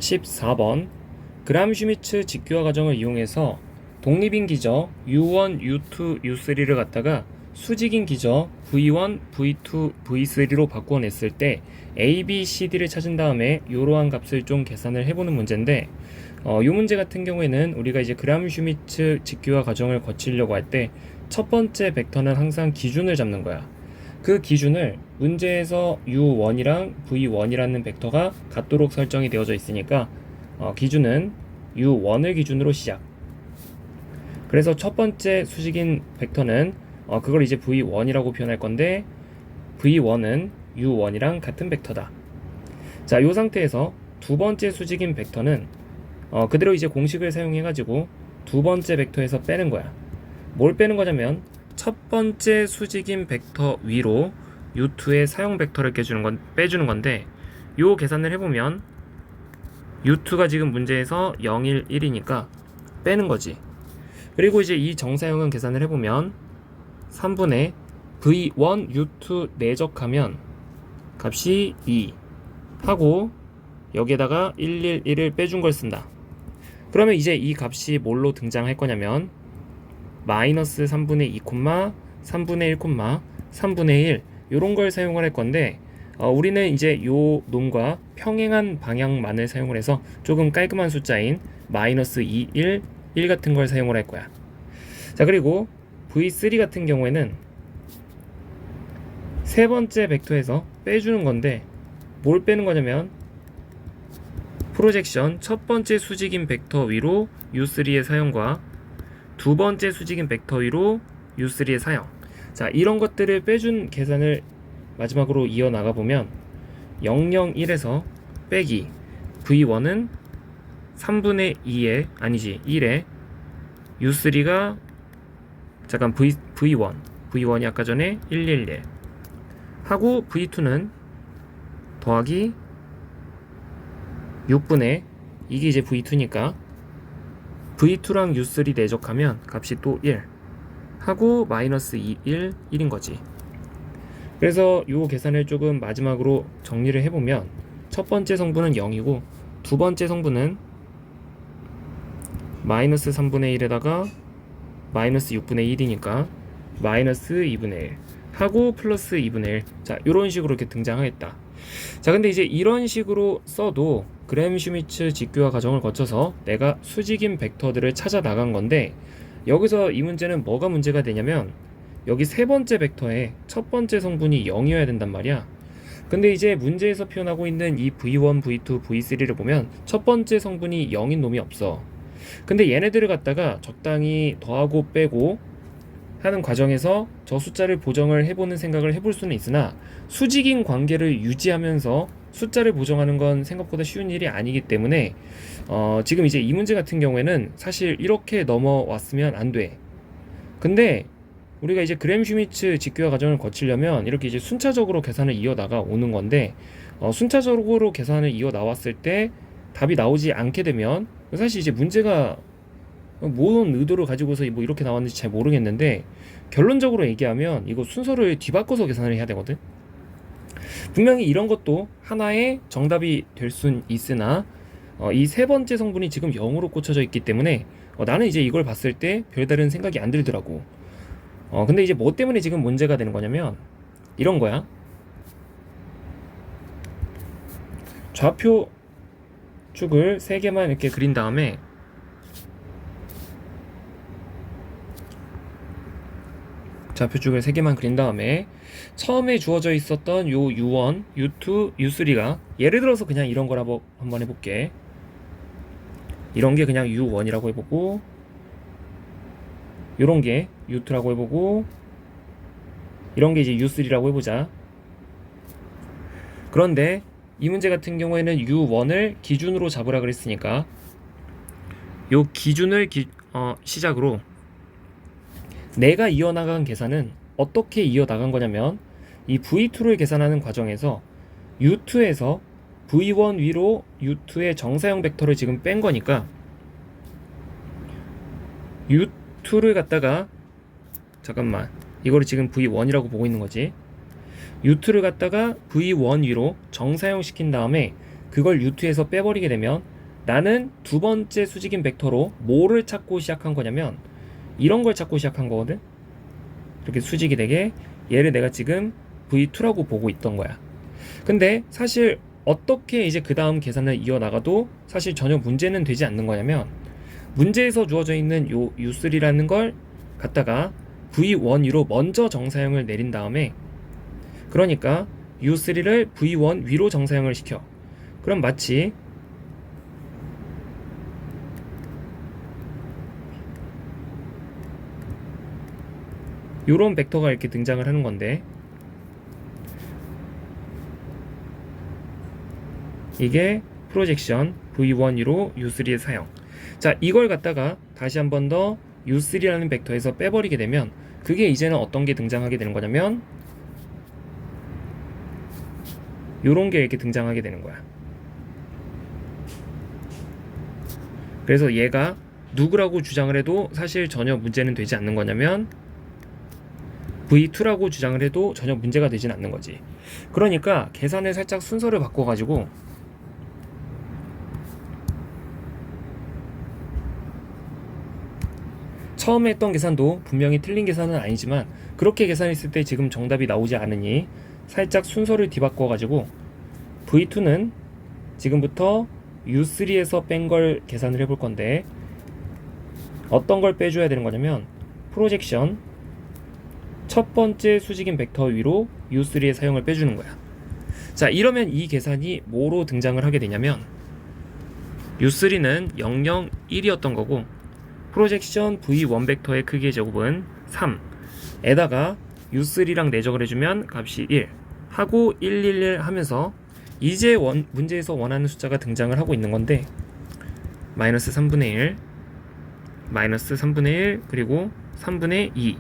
14번 그람슈미츠 직교화 과정을 이용해서 독립인 기저 U1, U2, U3를 갖다가 수직인 기저 V1, V2, V3로 바꿔냈을 때 A, B, C, D를 찾은 다음에 이러한 값을 좀 계산을 해보는 문제인데 이 문제 같은 경우에는 우리가 이제 그람슈미츠 직교화 과정을 거치려고 할 때 첫 번째 벡터는 항상 기준을 잡는 거야. 그 기준을 문제에서 U1이랑 V1이라는 벡터가 같도록 설정이 되어져 있으니까 기준은 U1을 기준으로 시작. 그래서 첫 번째 수직인 벡터는 그걸 이제 V1이라고 표현할 건데 V1은 U1이랑 같은 벡터다. 자, 이 상태에서 두 번째 수직인 벡터는 그대로 이제 공식을 사용해 가지고 두 번째 벡터에서 빼는 거야. 뭘 빼는 거냐면 첫 번째 수직인 벡터 위로 U2의 사용 벡터를 빼주는 건데 요 계산을 해보면 U2가 지금 문제에서 0, 1, 1이니까 빼는 거지. 그리고 이제 이 정사형은 계산을 해보면 3분의 V1, U2 내적하면 값이 2 하고 여기에다가 1, 1, 1을 빼준 걸 쓴다. 그러면 이제 이 값이 뭘로 등장할 거냐면 마이너스 3분의 2, 3분의 1, 3분의 1 요런 걸 사용을 할 건데 우리는 이제 요 놈과 평행한 방향만을 사용을 해서 조금 깔끔한 숫자인 마이너스 2, 1 같은 걸 사용을 할 거야. 자, 그리고 V3 같은 경우에는 세 번째 벡터에서 빼주는 건데 뭘 빼는 거냐면 프로젝션 첫 번째 수직인 벡터 위로 U3의 사용과 두 번째 수직인 벡터 위로 U3의 사용. 자, 이런 것들을 빼준 계산을 마지막으로 이어나가 보면 0, 0, 1에서 빼기 V1은 3분의 2에 아니지 1에 U3가 잠깐 V1이 아까 전에 1, 1, 1 하고 V2는 더하기 6분의 이게 이제 V2니까 V2랑 U3 내적하면 값이 또 1 하고 마이너스 2, 1, 1인 거지. 그래서 요 계산을 조금 마지막으로 정리를 해보면 첫 번째 성분은 0이고 두 번째 성분은 마이너스 3분의 1에다가 마이너스 6분의 1이니까 마이너스 2분의 1 하고 플러스 2분의 1. 자, 요런 식으로 이렇게 등장하겠다. 자, 근데 이제 이런 식으로 써도 그램슈미츠 직교화 과정을 거쳐서 내가 수직인 벡터들을 찾아 나간 건데 여기서 이 문제는 뭐가 문제가 되냐면 여기 세 번째 벡터에 첫 번째 성분이 0이어야 된단 말이야. 근데 이제 문제에서 표현하고 있는 이 V1, V2, V3를 보면 첫 번째 성분이 0인 놈이 없어. 근데 얘네들을 갖다가 적당히 더하고 빼고 하는 과정에서 저 숫자를 보정을 해보는 생각을 해볼 수는 있으나 수직인 관계를 유지하면서 숫자를 보정하는 건 생각보다 쉬운 일이 아니기 때문에 지금 이제 이 문제 같은 경우에는 사실 이렇게 넘어왔으면 안 돼. 근데 우리가 이제 그램슈미츠 직교화 과정을 거치려면 이렇게 이제 순차적으로 계산을 이어나가 오는 건데 순차적으로 계산을 이어 나왔을 때 답이 나오지 않게 되면 사실 이제 문제가 뭔 의도를 가지고서 뭐 이렇게 나왔는지 잘 모르겠는데 결론적으로 얘기하면 이거 순서를 뒤바꿔서 계산을 해야 되거든. 분명히 이런 것도 하나의 정답이 될 순 있으나 이 세 번째 성분이 지금 0으로 꽂혀져 있기 때문에 나는 이제 이걸 봤을 때 별다른 생각이 안 들더라고. 근데 이제 뭐 때문에 지금 문제가 되는 거냐면 이런 거야. 좌표 축을 3개만 이렇게 그린 다음에 좌표축을 3개만 그린 다음에 처음에 주어져 있었던 요 U1, U2, U3가 예를 들어서 그냥 이런 걸 한번 해볼게. 이런 게 그냥 U1이라고 해보고 요런 게 U2라고 해보고 이런 게 이제 U3라고 해보자. 그런데 이 문제 같은 경우에는 U1을 기준으로 잡으라 그랬으니까 요 기준을 시작으로 내가 이어나간 계산은 어떻게 이어나간 거냐면 이 V2를 계산하는 과정에서 U2에서 V1 위로 U2의 정사형 벡터를 지금 뺀 거니까 U2를 갖다가 잠깐만 이거를 지금 V1이라고 보고 있는 거지. U2를 갖다가 V1 위로 정사형 시킨 다음에 그걸 U2에서 빼버리게 되면 나는 두 번째 수직인 벡터로 뭐를 찾고 시작한 거냐면 이런 걸 찾고 시작한 거거든. 이렇게 수직이 되게 얘를 내가 지금 V2라고 보고 있던 거야. 근데 사실 어떻게 이제 그 다음 계산을 이어나가도 사실 전혀 문제는 되지 않는 거냐면 문제에서 주어져 있는 요 U3라는 걸 갖다가 V1위로 먼저 정사형을 내린 다음에 그러니까 U3를 V1 위로 정사형을 시켜. 그럼 마치 요런 벡터가 이렇게 등장을 하는 건데 이게 프로젝션 V1위로 U3의 사형. 자, 이걸 갖다가 다시 한 번 더 U3라는 벡터에서 빼버리게 되면 그게 이제는 어떤 게 등장하게 되는 거냐면 요런 게 이렇게 등장하게 되는 거야. 그래서 얘가 누구라고 주장을 해도 사실 전혀 문제는 되지 않는 거냐면 V2라고 주장을 해도 전혀 문제가 되진 않는 거지. 그러니까 계산을 살짝 순서를 바꿔가지고 처음에 했던 계산도 분명히 틀린 계산은 아니지만 그렇게 계산했을 때 지금 정답이 나오지 않으니 살짝 순서를 뒤바꿔가지고 V2는 지금부터 U3에서 뺀 걸 계산을 해볼 건데 어떤 걸 빼줘야 되는 거냐면 프로젝션 첫 번째 수직인 벡터 위로 U3의 사용을 빼주는 거야. 자, 이러면 이 계산이 뭐로 등장을 하게 되냐면 U3는 0, 0, 1이었던 거고 프로젝션 V1 벡터의 크기의 제곱은 3 에다가 U3랑 내적을 해주면 값이 1 하고 1, 1, 1 하면서 이제 문제에서 원하는 숫자가 등장을 하고 있는 건데 마이너스 3분의 1 마이너스 3분의 1 그리고 3분의 2.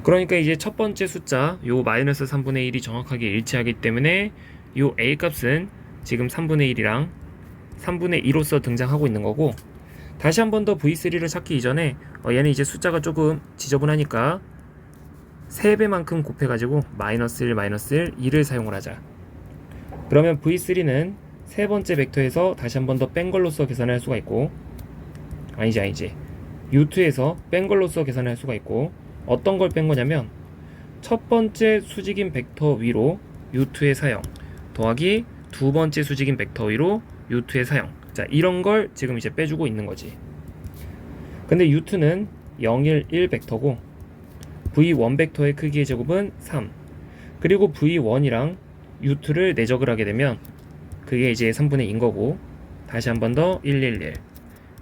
그러니까 이제 첫 번째 숫자 요 마이너스 3분의 1이 정확하게 일치하기 때문에 요 A 값은 지금 3분의 1이랑 3분의 2로서 등장하고 있는 거고 다시 한 번 더 V3를 찾기 이전에 얘는 이제 숫자가 조금 지저분하니까 3배만큼 곱해가지고 마이너스 1, 마이너스 1, 2를 사용을 하자. 그러면 V3는 세 번째 벡터에서 다시 한 번 더 뺀 걸로써 계산을 할 수가 있고 아니지 U2에서 뺀 걸로써 계산을 할 수가 있고 어떤 걸 뺀 거냐면 첫 번째 수직인 벡터 위로 U2의 사형 더하기 두 번째 수직인 벡터 위로 U2의 사형. 자, 이런 걸 지금 이제 빼주고 있는 거지. 근데 U2는 0, 1, 1 벡터고 V1 벡터의 크기의 제곱은 3 그리고 V1이랑 U2를 내적을 하게 되면 그게 이제 3분의 2인 거고 다시 한 번 더 1, 1, 1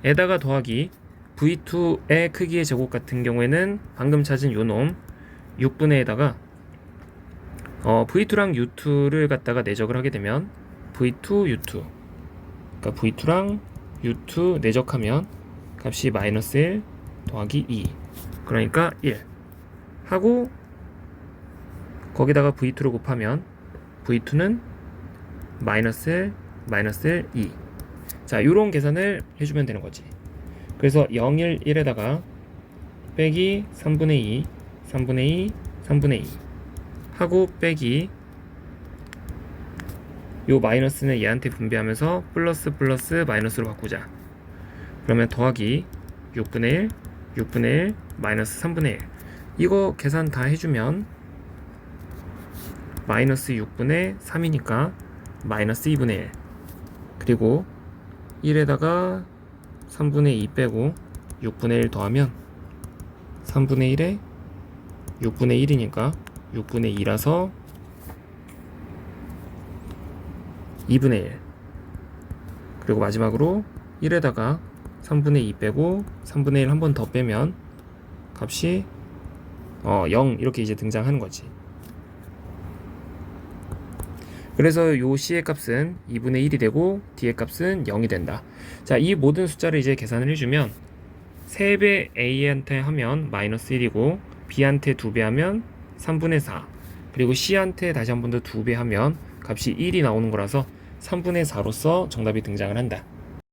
에다가 더하기 V2의 크기의 제곱 같은 경우에는 방금 찾은 요놈 6분의 에다가 V2랑 U2를 갖다가 내적을 하게 되면 V2, U2 그러니까 V2랑 U2 내적하면 값이 마이너스 1 더하기 2 그러니까 1 하고 거기다가 V2를 곱하면 V2는 마이너스 1, 마이너스 1, 2 자, 요런 계산을 해주면 되는 거지. 그래서 0, 1, 1에다가 빼기 3분의 2, 3분의 2, 3분의 2 하고 빼기 요 마이너스는 얘한테 분배하면서 플러스 플러스 마이너스로 바꾸자. 그러면 더하기 6분의 1, 6분의 1, 마이너스 3분의 1 이거 계산 다 해주면 마이너스 6분의 3이니까 마이너스 2분의 1 그리고 1에다가 3분의 2 빼고 6분의 1 더하면 3분의 1에 6분의 1이니까 6분의 2라서 2분의 1 그리고 마지막으로 1에다가 3분의 2 빼고 3분의 1 한 번 더 빼면 값이 0 이렇게 이제 등장하는 거지. 그래서 요 C의 값은 2분의 1이 되고 D의 값은 0이 된다. 자, 이 모든 숫자를 이제 계산을 해주면 3배 A한테 하면 마이너스 1이고 B한테 2배 하면 3분의 4 그리고 C한테 다시 한 번 더 2배 하면 값이 1이 나오는 거라서 3분의 4로서 정답이 등장을 한다.